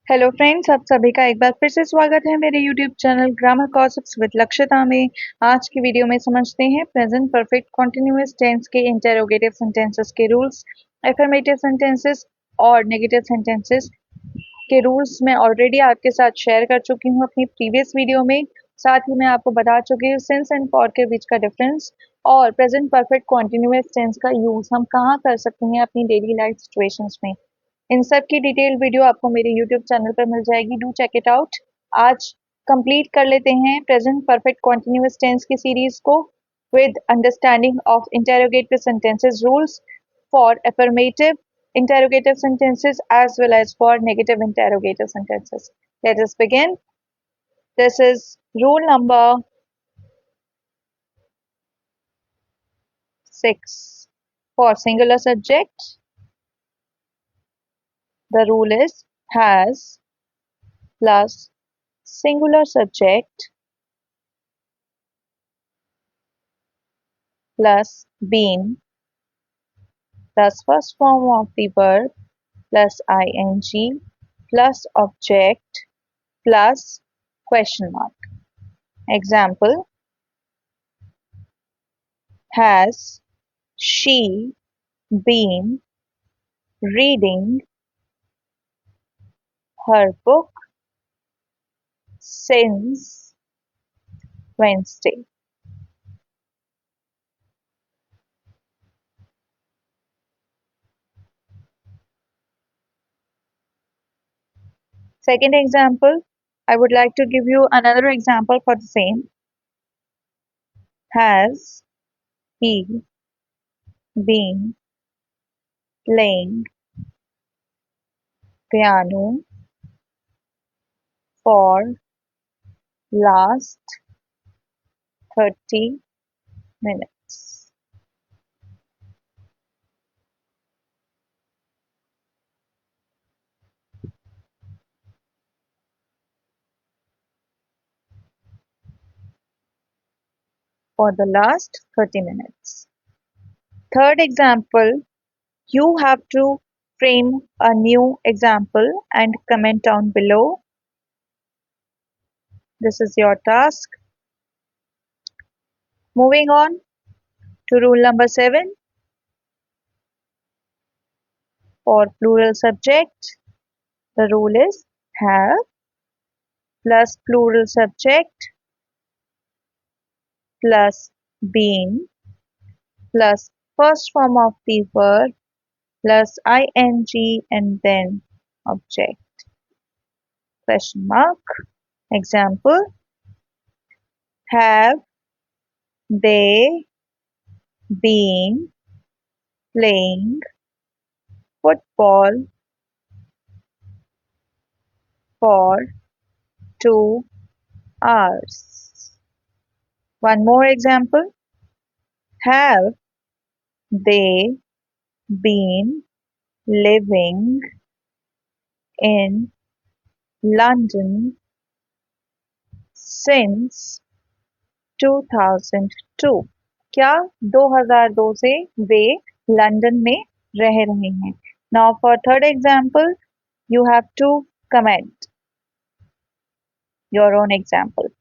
Hello friends, आप सभी का एक बार फिर से स्वागत है मेरे YouTube channel grammar concepts with Lakshita में। आज की वीडियो में समझते हैं प्रेजेंट परफेक्ट कॉन्टिन्यूअस टेंस के इंटेरोगेटिव सेंटेंसेस के रूल्स, एफर्मेटिव सेंटेंसेस और नेगेटिव सेंटेंसेस के रूल्स मैं ऑलरेडी आपके साथ शेयर कर चुकी हूँ अपनी प्रीवियस वीडियो में। साथ ही मैं आपको बता चुकी हूँ सिंस एंड फॉर के बीच का डिफरेंस और प्रेजेंट परफेक्ट कॉन्टिन्यूअस टेंस का यूज हम कहाँ कर सकते हैं अपनी डेली लाइफ सिचुएशंस में। इन सब की डिटेल वीडियो आपको मेरे यूट्यूब चैनल पर मिल जाएगी, डू चेक इट आउट। आज कंप्लीट कर लेते हैं प्रेजेंट परफेक्ट कॉन्टिन्यूअस टेंस की सीरीज को with understanding of interrogative sentences rules for affirmative interrogative sentences as well as for negative interrogative sentences. Let us begin. This is rule number 6. For singular subject, the rule is has plus singular subject plus been plus first form of the verb plus ing plus object plus question mark. Example: has she been reading her book since Wednesday? Second example, I would like to give you another example for the same. Has he been playing piano for last 30 minutes? For the last 30 minutes. Third example, you have to frame a new example and comment down below. This is your task. Moving on to rule number 7. For plural subject, the rule is have plus plural subject plus been plus first form of the verb plus ing and then object. Question mark. Example: have they been playing football for 2 hours? One more example: have they been living in London since 2002? क्या 2002 से वे London में रह रहे हैं? Now for third example, you have to comment your own example.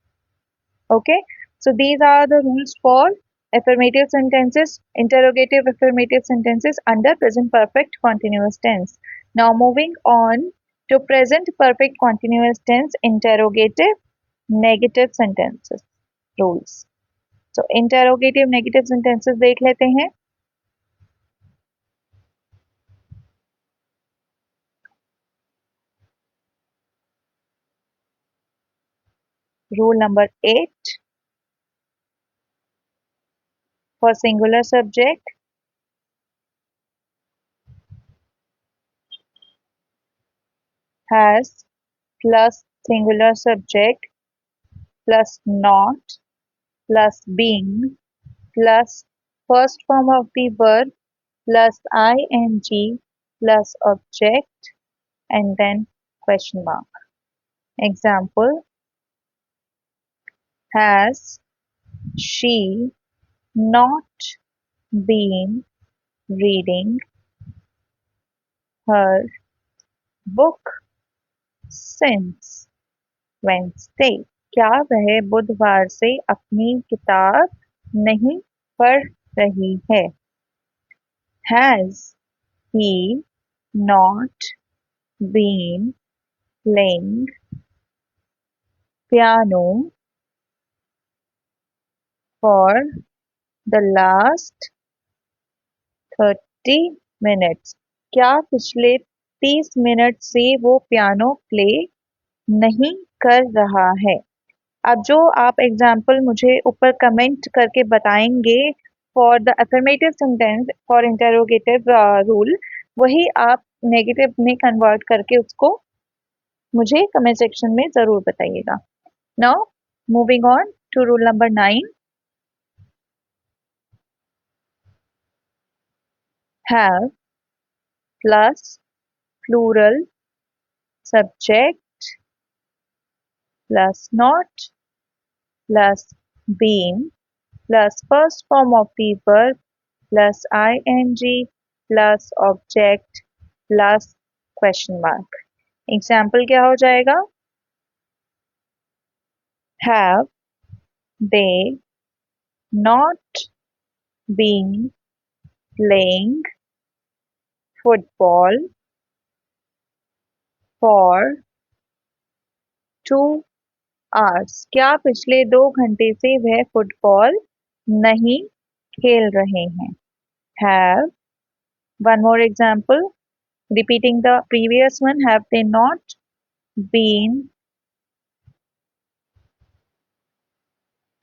Okay, so these are the rules for affirmative sentences, interrogative affirmative sentences under present perfect continuous tense. Now moving on to present perfect continuous tense interrogative negative sentences rules. So interrogative negative sentences देख लेते हैं. Rule number 8. For singular subject, has plus singular subject plus not plus being plus first form of the verb plus ing plus object and then question mark. Example: has she not been reading her book since Wednesday, क्या वह बुधवार से अपनी किताब नहीं पढ़ रही है? Has he not been playing piano for the last 30 minutes? क्या पिछले 30 मिनट से वो पियानो प्ले नहीं कर रहा है? अब जो आप एग्जाम्पल मुझे ऊपर कमेंट करके बताएंगे for the affirmative sentence for interrogative rule, वही आप नेगेटिव में कन्वर्ट करके उसको मुझे कमेंट सेक्शन में जरूर बताइएगा. Now moving on to rule number 9. Have plus plural subject plus not plus been plus first form of the verb plus ing plus object plus question mark. Example क्या हो जाएगा? Have they not been playing football for 2 hours? क्या पिछले 2 घंटे से वह football नहीं खेल रहे हैं? Have, one more example, repeating the previous one, have they not been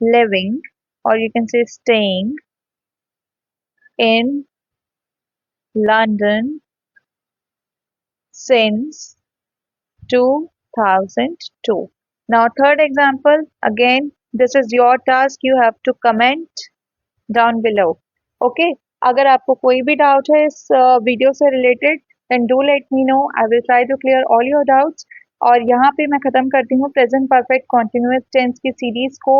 living, or you can say staying, in London since 2002? Now third example, again this is your task, you have to comment down below. Okay, अगर आपको कोई भी doubt है इस video से related then do let me know, I will try to clear all your doubts. और यहाँ पे मैं ख़त्म करती हूँ प्रेजेंट परफेक्ट कॉन्टिन्यूअस टेंस की सीरीज़ को.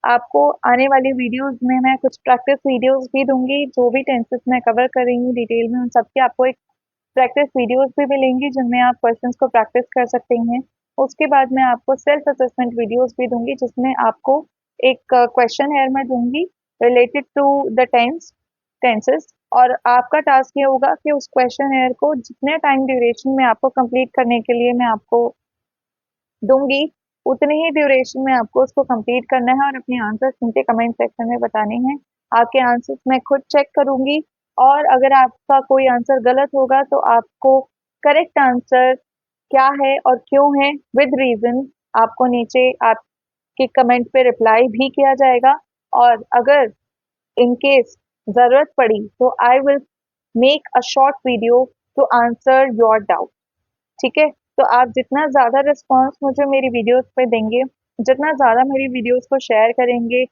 आपको आने वाली वीडियोस में मैं कुछ प्रैक्टिस वीडियोस भी दूंगी. जो भी टेंसेस मैं कवर कर रही हूँ डिटेल में, उन सबके आपको एक प्रैक्टिस वीडियोस भी मिलेंगी जिनमें आप क्वेश्चंस को प्रैक्टिस कर सकते हैं. उसके बाद मैं आपको सेल्फ असेसमेंट वीडियोस भी दूंगी जिसमें आपको एक क्वेश्चन हेयर मैं दूंगी रिलेटेड टू द टेंसेस, और आपका टास्क ये होगा कि उस क्वेश्चन हेयर को जितने टाइम ड्यूरेशन में आपको कंप्लीट करने के लिए मैं आपको दूंगी, उतने ही ड्यूरेशन में आपको उसको कंप्लीट करना है और अपने आंसर्स नीचे कमेंट सेक्शन में बताने हैं. आपके आंसर्स मैं खुद चेक करूंगी, और अगर आपका कोई आंसर गलत होगा तो आपको करेक्ट आंसर क्या है और क्यों है विद रीजन आपको नीचे आपके कमेंट पे रिप्लाई भी किया जाएगा. और अगर इन केस जरूरत पड़ी तो I will make a short video to answer your doubt. ठीक है, तो आप जितना ज़्यादा रिस्पॉन्स मुझे मेरी वीडियोस पे देंगे, जितना ज़्यादा मेरी वीडियोस को शेयर करेंगे,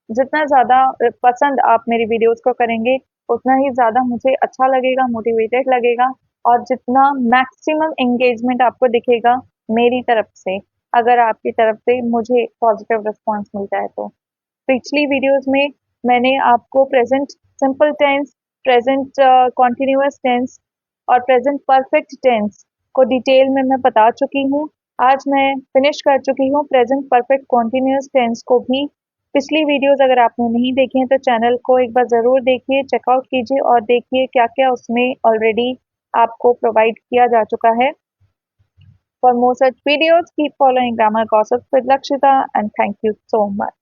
जितना ज़्यादा पसंद आप मेरी वीडियोस को करेंगे, उतना ही ज़्यादा मुझे अच्छा लगेगा, मोटिवेटेड लगेगा, और जितना मैक्सिमम एंगेजमेंट आपको दिखेगा मेरी तरफ से, अगर आपकी तरफ से मुझे पॉजिटिव रिस्पॉन्स मिलता है तो. पिछली वीडियोस में मैंने आपको present simple tense, present continuous tense और प्रेजेंट परफेक्ट टेंस को डिटेल में मैं बता चुकी हूँ. आज मैं फिनिश कर चुकी हूँ प्रेजेंट परफेक्ट कॉन्टिन्यूअस टेंस को भी. पिछली वीडियोस अगर आपने नहीं देखी हैं तो चैनल को एक बार ज़रूर देखिए, चेकआउट कीजिए और देखिए क्या क्या उसमें ऑलरेडी आपको प्रोवाइड किया जा चुका है. For more such videos, keep following Grammar Gossips with Lakshita, and thank you so much.